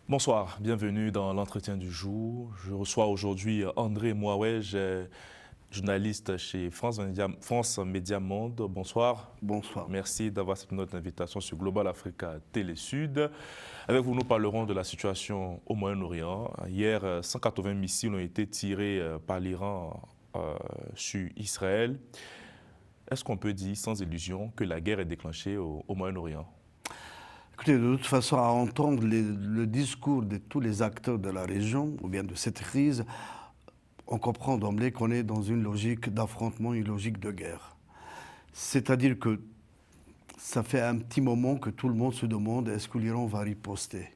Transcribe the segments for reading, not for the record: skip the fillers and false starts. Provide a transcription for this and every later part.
Bonsoir, bienvenue dans l'entretien du jour. Je reçois aujourd'hui André Mouawej, journaliste chez France Média Monde. Bonsoir. Bonsoir. Merci d'avoir accepté notre invitation sur Global Africa Télé Sud. Avec vous, nous parlerons de la situation au Moyen-Orient. Hier, 180 missiles ont été tirés par l'Iran sur Israël. Est-ce qu'on peut dire sans illusion que la guerre est déclenchée au Moyen-Orient? Écoutez, de toute façon, à entendre le discours de tous les acteurs de la région, ou bien de cette crise, on comprend d'emblée qu'on est dans une logique d'affrontement, une logique de guerre. C'est-à-dire que ça fait un petit moment que tout le monde se demande est-ce que l'Iran va riposter.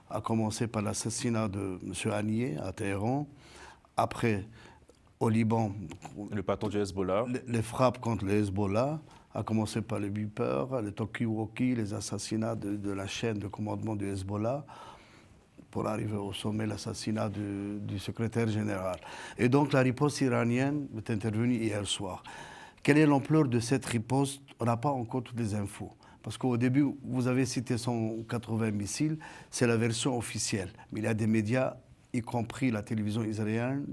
À commencer par l'assassinat de M. Haniyeh à Téhéran, après au Liban, Le patron du Hezbollah. les frappes contre le Hezbollah, à commencer par les Beeper, les Tokiwoki, les assassinats de la chaîne de commandement du Hezbollah, pour arriver au sommet, l'assassinat du secrétaire général. Et donc la riposte iranienne est intervenue hier soir. Quelle est l'ampleur de cette riposte? On n'a pas encore toutes les infos. Parce qu'au début, vous avez cité 180 missiles, c'est la version officielle. Mais il y a des médias, y compris la télévision israélienne,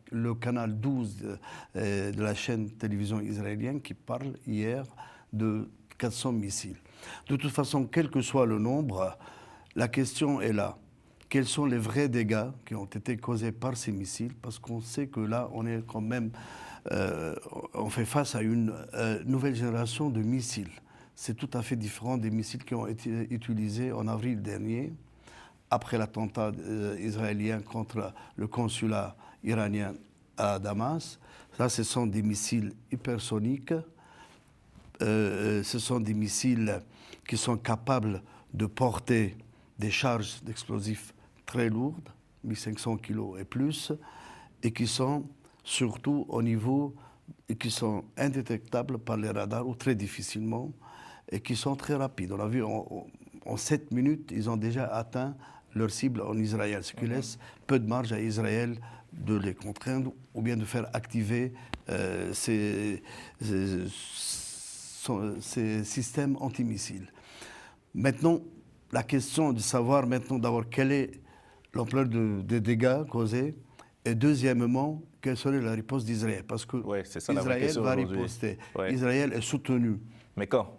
le canal 12 de la chaîne télévision israélienne qui parle hier de 400 missiles. De toute façon, quel que soit le nombre, la question est là. Quels sont les vrais dégâts qui ont été causés par ces missiles? Parce qu'on sait que là, on est quand même, on fait face à une nouvelle génération de missiles. C'est tout à fait différent des missiles qui ont été utilisés en avril dernier, après l'attentat israélien contre le consulat iranien à Damas. Ça, ce sont des missiles hypersoniques. Ce sont des missiles qui sont capables de porter des charges d'explosifs très lourdes, 1500 kg et plus, et qui sont surtout au niveau, et qui sont indétectables par les radars ou très difficilement, et qui sont très rapides. On a vu en 7 minutes, ils ont déjà atteint leur cible en Israël, ce qui laisse peu de marge à Israël de les contraindre ou bien de faire activer ces systèmes antimissiles. Maintenant, la question de savoir maintenant d'abord quelle est l'ampleur des dégâts causés et deuxièmement, quelle serait la riposte d'Israël. Parce que Israël va riposter. Ouais. Israël est soutenu. Mais quand?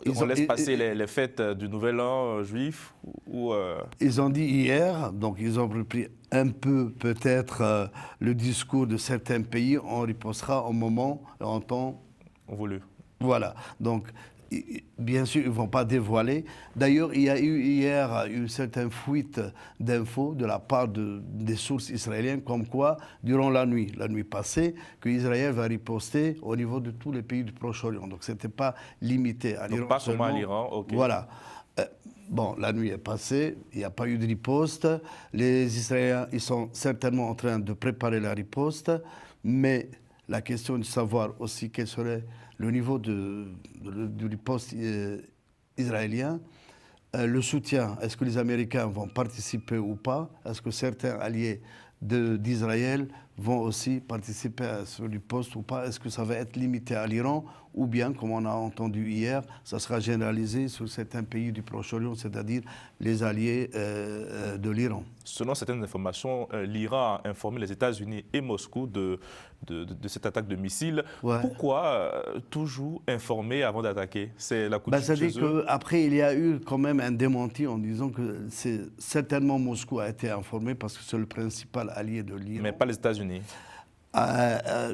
On laisse passer les fêtes du Nouvel An juif ou Ils ont dit hier, donc ils ont repris un peu peut-être le discours de certains pays, on ripostera au moment et en temps voulu. Voilà, donc bien sûr, ils ne vont pas dévoiler. D'ailleurs, il y a eu hier une certaine fuite d'infos de la part des sources israéliennes, comme quoi, durant la nuit passée, qu'Israël va riposter au niveau de tous les pays du Proche-Orient. Donc, ce n'était pas limité à l'Iran. Pas seulement à l'Iran, ok. Voilà. Bon, la nuit est passée, il n'y a pas eu de riposte. Les Israéliens, ils sont certainement en train de préparer la riposte, mais la question de savoir aussi quel serait le niveau du riposte israélien, le soutien, est-ce que les Américains vont participer ou pas? Est-ce que certains alliés d'Israël vont aussi participer à ce riposte ou pas? Est-ce que ça va être limité à l'Iran ou bien, comme on a entendu hier, ça sera généralisé sur certains pays du Proche-Orient, c'est-à-dire les alliés de l'Iran? Selon certaines informations, l'Iran a informé les États-Unis et Moscou de cette attaque de missiles. Ouais. Pourquoi toujours informer avant d'attaquer? C'est la coutume c'est-à-dire chez eux. qu'après, il y a eu quand même un démenti en disant que certainement Moscou a été informé parce que c'est le principal allié de l'Iran. Mais pas les États-Unis.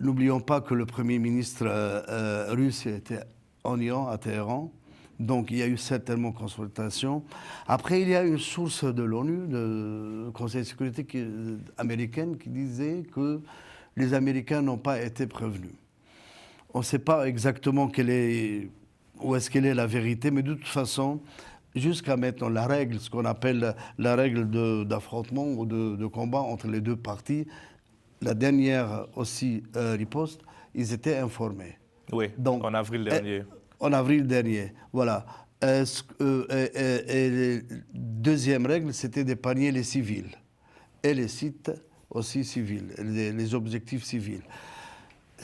N'oublions pas que le Premier ministre russe était en Iran, à Téhéran. Donc, il y a eu certainement consultation. Après, il y a une source de l'ONU, du Conseil de sécurité américaine, qui disait que les Américains n'ont pas été prévenus. On ne sait pas exactement où est-ce qu'elle est la vérité, mais de toute façon, jusqu'à maintenant, la règle, ce qu'on appelle la règle d'affrontement ou de combat entre les deux parties, la dernière aussi riposte, ils étaient informés. Oui, donc, en avril dernier. En avril dernier, voilà. Et deuxième règle, c'était d'épargner les civils et les sites aussi civils, les objectifs civils.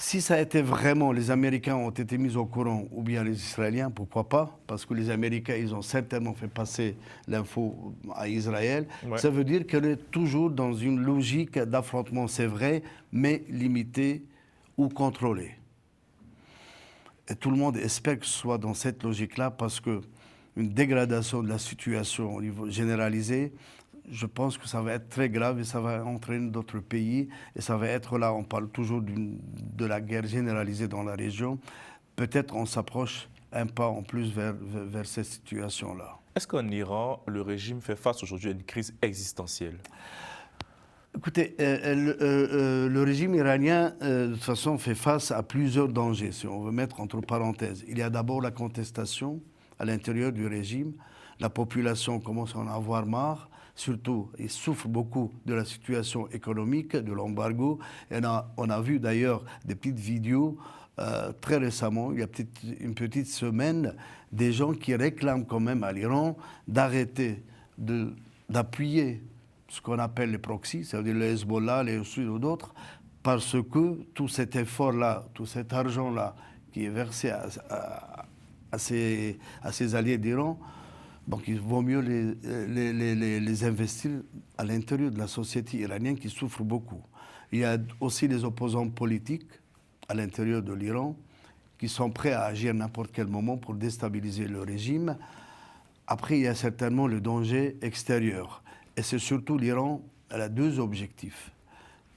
Si ça a été vraiment, les Américains ont été mis au courant, ou bien les Israéliens, pourquoi pas? Parce que les Américains, ils ont certainement fait passer l'info à Israël. Ouais. Ça veut dire qu'on est toujours dans une logique d'affrontement, c'est vrai, mais limité ou contrôlé. Et tout le monde espère que ce soit dans cette logique-là, parce qu'une dégradation de la situation au niveau généralisé, je pense que ça va être très grave et ça va entraîner d'autres pays. Et ça va être là, on parle toujours de la guerre généralisée dans la région. Peut-être on s'approche un pas en plus vers cette situation-là. Est-ce qu'en Iran, le régime fait face aujourd'hui à une crise existentielle? Écoutez, le régime iranien, de toute façon, fait face à plusieurs dangers, si on veut mettre entre parenthèses. Il y a d'abord la contestation à l'intérieur du régime. La population commence à en avoir marre. Surtout, ils souffrent beaucoup de la situation économique, de l'embargo. On a vu d'ailleurs des petites vidéos très récemment, il y a une petite semaine, des gens qui réclament quand même à l'Iran d'arrêter d'appuyer ce qu'on appelle les proxys, c'est-à-dire les Hezbollah, les Houthis ou d'autres, parce que tout cet effort-là, tout cet argent-là qui est versé à ces alliés d'Iran, donc il vaut mieux les investir à l'intérieur de la société iranienne qui souffre beaucoup. Il y a aussi les opposants politiques à l'intérieur de l'Iran qui sont prêts à agir à n'importe quel moment pour déstabiliser le régime. Après, il y a certainement le danger extérieur. Et c'est surtout l'Iran, elle a deux objectifs.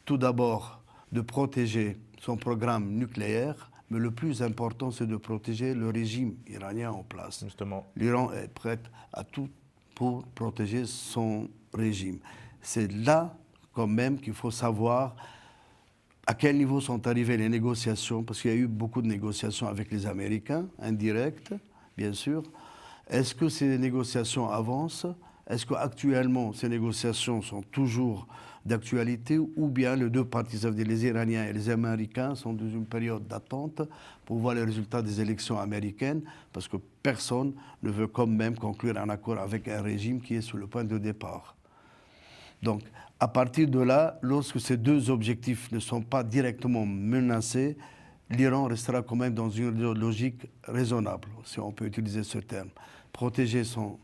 Tout d'abord, de protéger son programme nucléaire, mais le plus important, c'est de protéger le régime iranien en place. Justement. L'Iran est prêt à tout pour protéger son régime. C'est là, quand même, qu'il faut savoir à quel niveau sont arrivées les négociations, parce qu'il y a eu beaucoup de négociations avec les Américains, indirectes, bien sûr. Est-ce que ces négociations avancent? Est-ce qu'actuellement, ces négociations sont toujours d'actualité ou bien les deux parties, c'est-à-dire les Iraniens et les Américains, sont dans une période d'attente pour voir les résultats des élections américaines, parce que personne ne veut quand même conclure un accord avec un régime qui est sur le point de départ. Donc, à partir de là, lorsque ces deux objectifs ne sont pas directement menacés, l'Iran restera quand même dans une logique raisonnable, si on peut utiliser ce terme. Protéger son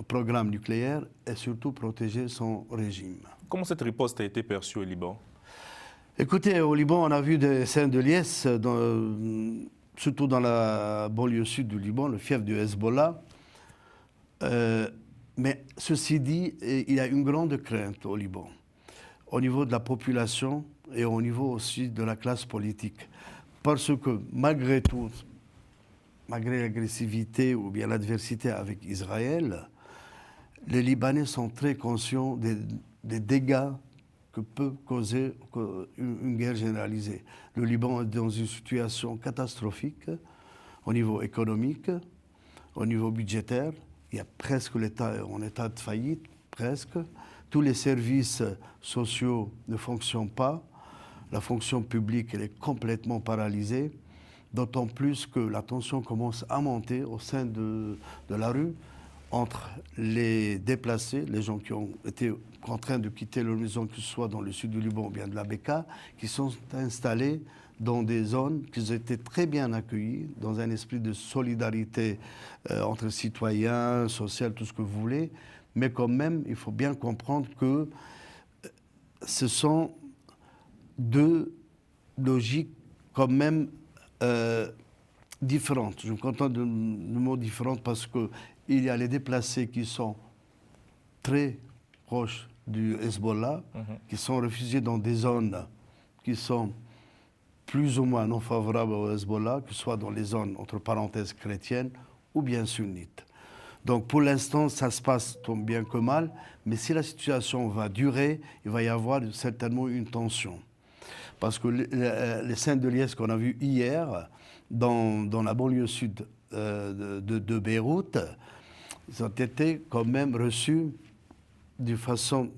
programme nucléaire et surtout protéger son régime. Comment cette riposte a été perçue au Liban? Écoutez, au Liban, on a vu des scènes de liesse, surtout dans la banlieue sud du Liban, le fief du Hezbollah. Mais ceci dit, il y a une grande crainte au Liban, au niveau de la population et au niveau aussi de la classe politique. Parce que malgré tout, malgré l'agressivité ou bien l'adversité avec Israël, les Libanais sont très conscients des dégâts que peut causer une guerre généralisée. Le Liban est dans une situation catastrophique au niveau économique, au niveau budgétaire. Il y a presque l'État en état de faillite, presque. Tous les services sociaux ne fonctionnent pas. La fonction publique, elle est complètement paralysée. D'autant plus que la tension commence à monter au sein de la rue entre les déplacés, les gens qui ont été contraints de quitter leur maison, que ce soit dans le sud du Liban ou bien de la Bekaa, qui sont installés dans des zones qui ont été très bien accueillies, dans un esprit de solidarité entre citoyens, social, tout ce que vous voulez. Mais quand même, il faut bien comprendre que ce sont deux logiques quand même différentes. Je me contente du mot différentes parce qu'il y a les déplacés qui sont très proches du Hezbollah, qui sont réfugiés dans des zones qui sont plus ou moins non favorables au Hezbollah, que ce soit dans les zones, entre parenthèses, chrétiennes ou bien sunnites. Donc pour l'instant, ça se passe tant bien que mal, mais si la situation va durer, il va y avoir certainement une tension. Parce que les scènes de liesse qu'on a vues hier dans la banlieue sud de Beyrouth, ils ont été quand même reçus d'une façon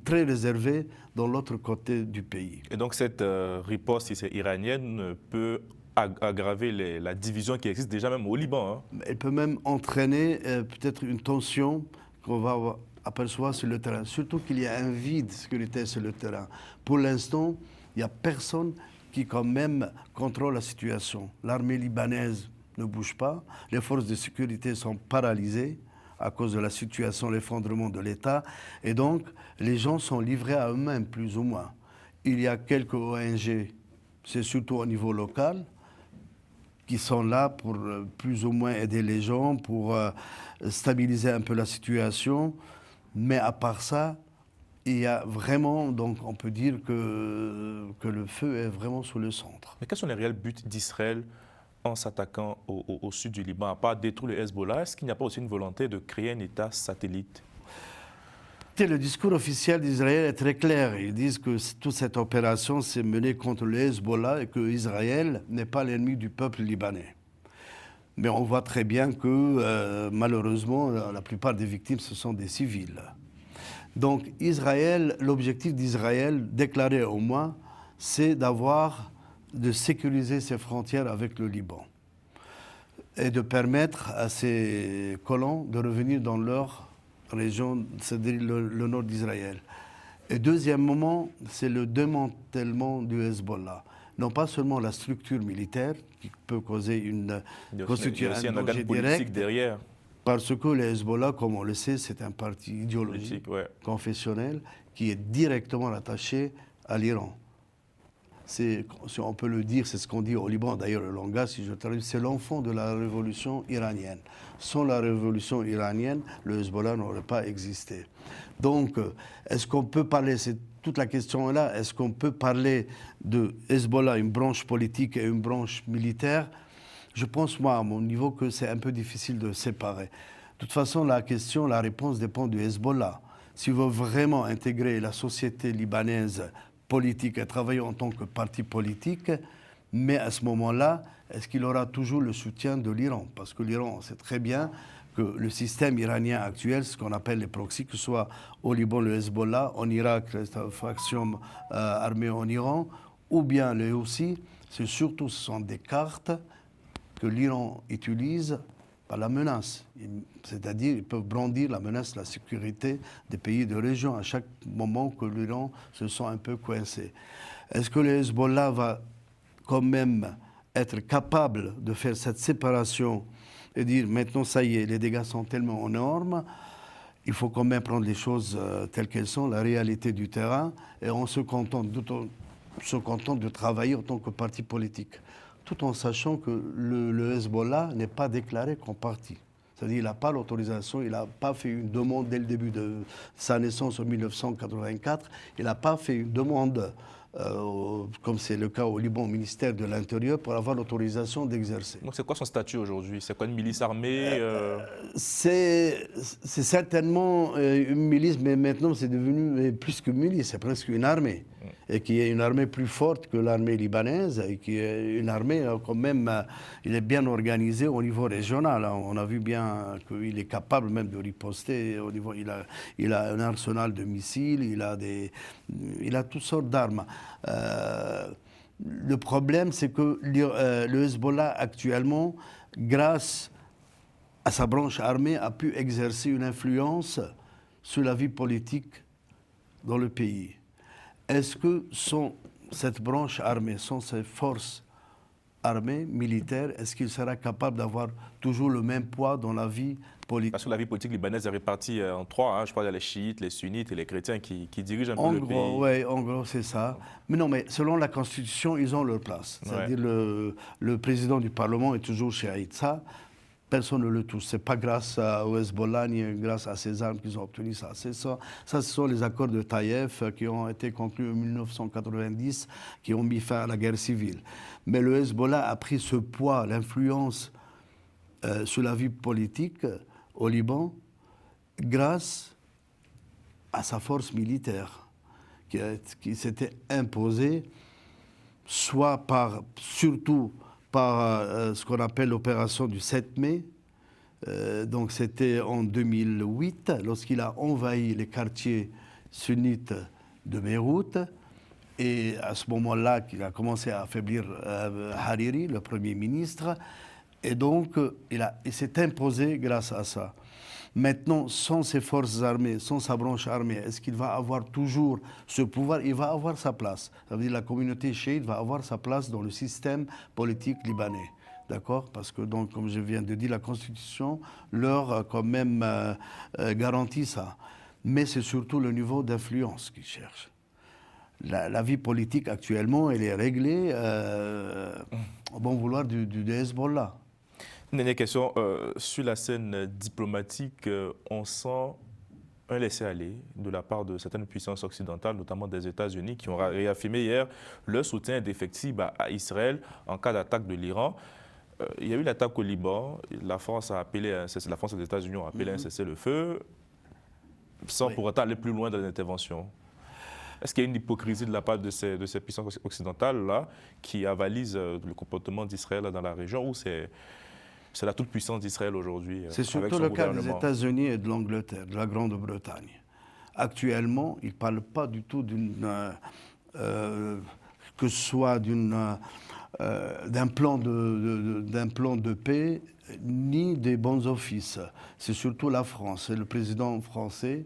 très réservée dans l'autre côté du pays. Et donc cette riposte iranienne peut aggraver la division qui existe déjà même au Liban. Hein. Elle peut même entraîner peut-être une tension qu'on va apercevoir sur le terrain. Surtout qu'il y a un vide sécuritaire sur le terrain. Pour l'instant, il n'y a personne qui quand même contrôle la situation. L'armée libanaise ne bouge pas, les forces de sécurité sont paralysées à cause de la situation, l'effondrement de l'État, et donc les gens sont livrés à eux-mêmes, plus ou moins. Il y a quelques ONG, c'est surtout au niveau local, qui sont là pour plus ou moins aider les gens, pour stabiliser un peu la situation, mais à part ça, il y a vraiment, donc on peut dire que le feu est vraiment sous le centre. Mais quels sont les réels buts d'Israël en s'attaquant au sud du Liban, à part détruire le Hezbollah? Est-ce qu'il n'y a pas aussi une volonté de créer un État satellite? Le discours officiel d'Israël est très clair. Ils disent que toute cette opération s'est menée contre le Hezbollah et que Israël n'est pas l'ennemi du peuple libanais. Mais on voit très bien que malheureusement, la plupart des victimes, ce sont des civils. Donc Israël, l'objectif d'Israël, déclaré au moins, c'est de sécuriser ses frontières avec le Liban et de permettre à ses colons de revenir dans leur région, c'est-à-dire le nord d'Israël. Et deuxième moment, c'est le démantèlement du Hezbollah. Non pas seulement la structure militaire, qui peut causer constituer un danger direct, derrière. Parce que le Hezbollah, comme on le sait, c'est un parti idéologique, confessionnel, qui est directement attaché à l'Iran. Si on peut le dire, c'est ce qu'on dit au Liban, d'ailleurs le langage, si je traduis, c'est l'enfant de la révolution iranienne. Sans la révolution iranienne, le Hezbollah n'aurait pas existé. Donc, est-ce qu'on peut parler, c'est toute la question est là, est-ce qu'on peut parler de Hezbollah, une branche politique et une branche militaire? Je pense, moi, à mon niveau, que c'est un peu difficile de séparer. De toute façon, la réponse dépend du Hezbollah. S'il veut vraiment intégrer la société libanaise politique et travailler en tant que parti politique, mais à ce moment-là, est-ce qu'il aura toujours le soutien de l'Iran? Parce que l'Iran, on sait très bien que le système iranien actuel, ce qu'on appelle les proxys, que ce soit au Liban, le Hezbollah, en Irak, la faction armée en Iran, ou bien le Houthi, ce sont des cartes que l'Iran utilise par la menace. C'est-à-dire qu'ils peuvent brandir la menace de la sécurité des pays de région à chaque moment que l'Iran se sent un peu coincé. Est-ce que le Hezbollah va quand même être capable de faire cette séparation et dire maintenant ça y est, les dégâts sont tellement énormes, il faut quand même prendre les choses telles qu'elles sont, la réalité du terrain, et on se contente de travailler en tant que parti politique, tout en sachant que le Hezbollah n'est pas déclaré comme parti. C'est-à-dire qu'il n'a pas l'autorisation, il n'a pas fait une demande dès le début de sa naissance en 1984, il n'a pas fait une demande, comme c'est le cas au Liban, au ministère de l'Intérieur, pour avoir l'autorisation d'exercer. Donc c'est quoi son statut aujourd'hui? C'est quoi, une milice armée C'est certainement une milice, mais maintenant c'est devenu plus qu'une milice, c'est presque une armée. Et qui est une armée plus forte que l'armée libanaise, et qui est une armée quand même, il est bien organisé au niveau régional. On a vu bien qu'il est capable même de riposter au niveau, il a un arsenal de missiles, il a toutes sortes d'armes. Le problème, c'est que le Hezbollah actuellement, grâce à sa branche armée, a pu exercer une influence sur la vie politique dans le pays. Est-ce que cette branche armée, ces forces armées, militaires, est-ce qu'il sera capable d'avoir toujours le même poids dans la vie politique? Parce que la vie politique libanaise est répartie en trois. Je parle des chiites, les sunnites et les chrétiens qui dirigent un peu le pays. Oui, en gros, c'est ça. Mais non, mais selon la Constitution, ils ont leur place. C'est-à-dire le président du Parlement est toujours chiite. Ça, personne ne le touche. Ce n'est pas grâce au Hezbollah ni grâce à ces armes qu'ils ont obtenu ça. Ça, ce sont les accords de Taïef qui ont été conclus en 1990, qui ont mis fin à la guerre civile. Mais le Hezbollah a pris ce poids, l'influence sur la vie politique au Liban grâce à sa force militaire qui s'était imposée, surtout par ce qu'on appelle l'opération du 7 mai. Donc c'était en 2008, lorsqu'il a envahi les quartiers sunnites de Beyrouth. Et à ce moment-là, qu'il a commencé à affaiblir Hariri, le Premier ministre. Et donc, il s'est imposé grâce à ça. Maintenant, sans ses forces armées, sans sa branche armée, est-ce qu'il va avoir toujours ce pouvoir? Il va avoir sa place. Ça veut dire que la communauté chiite va avoir sa place dans le système politique libanais. D'accord? Parce que, donc, comme je viens de dire, la Constitution leur quand même garantit ça. Mais c'est surtout le niveau d'influence qu'ils cherchent. La vie politique actuellement, elle est réglée au bon vouloir du Hezbollah. Une dernière question. Sur la scène diplomatique, on sent un laisser-aller de la part de certaines puissances occidentales, notamment des États-Unis, qui ont réaffirmé hier leur soutien indéfectible à Israël en cas d'attaque de l'Iran. Il y a eu l'attaque au Liban. La France et les États-Unis ont appelé un cessez-le-feu, sans pour autant aller plus loin dans l'intervention. Est-ce qu'il y a une hypocrisie de la part de ces puissances occidentales-là qui avalisent le comportement d'Israël dans la région, ou c'est la toute-puissance d'Israël aujourd'hui? C'est surtout le cas des États-Unis et de l'Angleterre, de la Grande-Bretagne. Actuellement, ils ne parlent pas du tout que ce soit d'un plan de paix, ni des bons offices. C'est surtout la France. C'est le président français,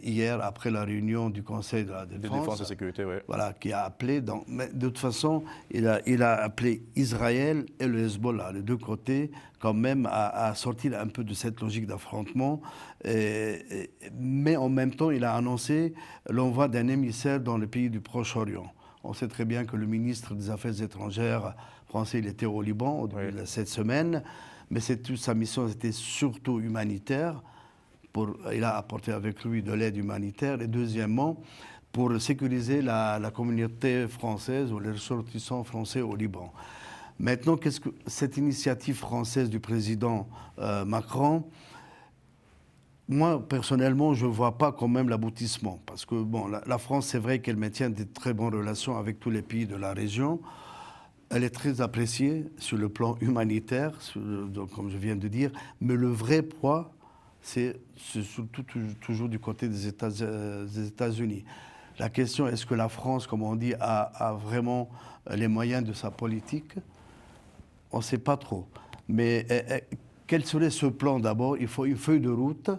hier, après la réunion du Conseil de la Défense, et sécurité, oui. Voilà, qui a appelé, mais de toute façon, il a appelé Israël et le Hezbollah, les deux côtés, quand même, à sortir un peu de cette logique d'affrontement. Mais en même temps, il a annoncé l'envoi d'un émissaire dans les pays du Proche-Orient. On sait très bien que le ministre des Affaires étrangères français, il était au Liban au début de cette semaine, mais sa mission était surtout humanitaire. Il a apporté avec lui de l'aide humanitaire. Et deuxièmement, pour sécuriser la communauté française ou les ressortissants français au Liban. Maintenant, qu'est-ce que cette initiative française du président Macron, moi, personnellement, je ne vois pas quand même l'aboutissement. Parce que bon, la France, c'est vrai qu'elle maintient de très bonnes relations avec tous les pays de la région. Elle est très appréciée sur le plan humanitaire, donc, comme je viens de dire. Mais le vrai poids, c'est surtout toujours du côté des États-Unis. La question, est-ce que la France, comme on dit, a vraiment les moyens de sa politique? On ne sait pas trop. Mais quel serait ce plan d'abord? Il faut une feuille de route,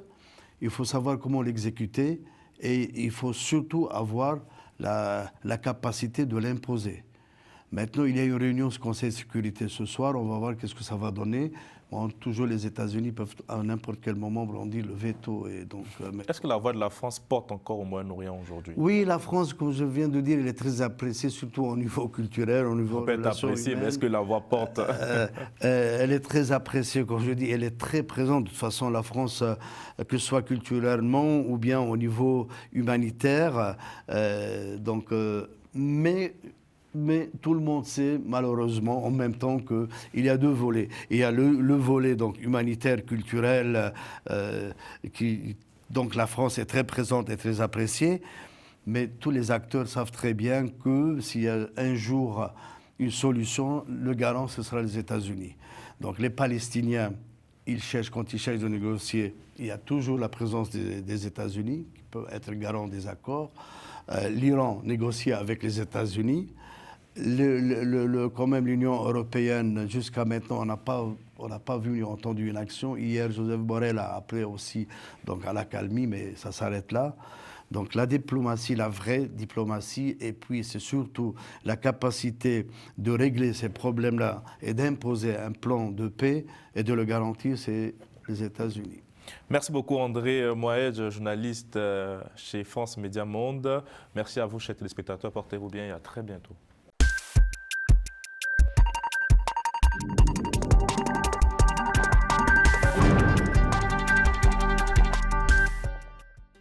il faut savoir comment l'exécuter et il faut surtout avoir la capacité de l'imposer. Maintenant, il y a une réunion du Conseil de sécurité ce soir, on va voir qu'est-ce que ça va donner. Bon, toujours les États-Unis peuvent à n'importe quel moment brandir le veto. Est-ce que la voix de la France porte encore au Moyen-Orient aujourd'hui? Oui, la France, comme je viens de dire, elle est très appréciée, surtout au niveau culturel, au niveau des relations humaines. Mais est-ce que la voix porte? Elle est très appréciée, comme je dis, elle est très présente. De toute façon, la France, que ce soit culturellement ou bien au niveau humanitaire, mais tout le monde sait, malheureusement, en même temps qu'il y a deux volets. Il y a le volet donc, humanitaire, culturel, donc la France est très présente et très appréciée, mais tous les acteurs savent très bien que s'il y a un jour une solution, le garant, ce sera les États-Unis. Donc les Palestiniens, quand ils cherchent de négocier, il y a toujours la présence des États-Unis, qui peuvent être garants des accords. L'Iran négocie avec les États-Unis. Quand même l'Union européenne, jusqu'à maintenant, on n'a pas vu ni entendu une action. Hier, Joseph Borrell a appelé aussi donc, à l'accalmie, mais ça s'arrête là. Donc la diplomatie, la vraie diplomatie, et puis c'est surtout la capacité de régler ces problèmes-là et d'imposer un plan de paix et de le garantir, c'est les États-Unis. Merci beaucoup André Mohamed, journaliste chez France Média Monde. Merci à vous, chers téléspectateurs. Portez-vous bien et à très bientôt.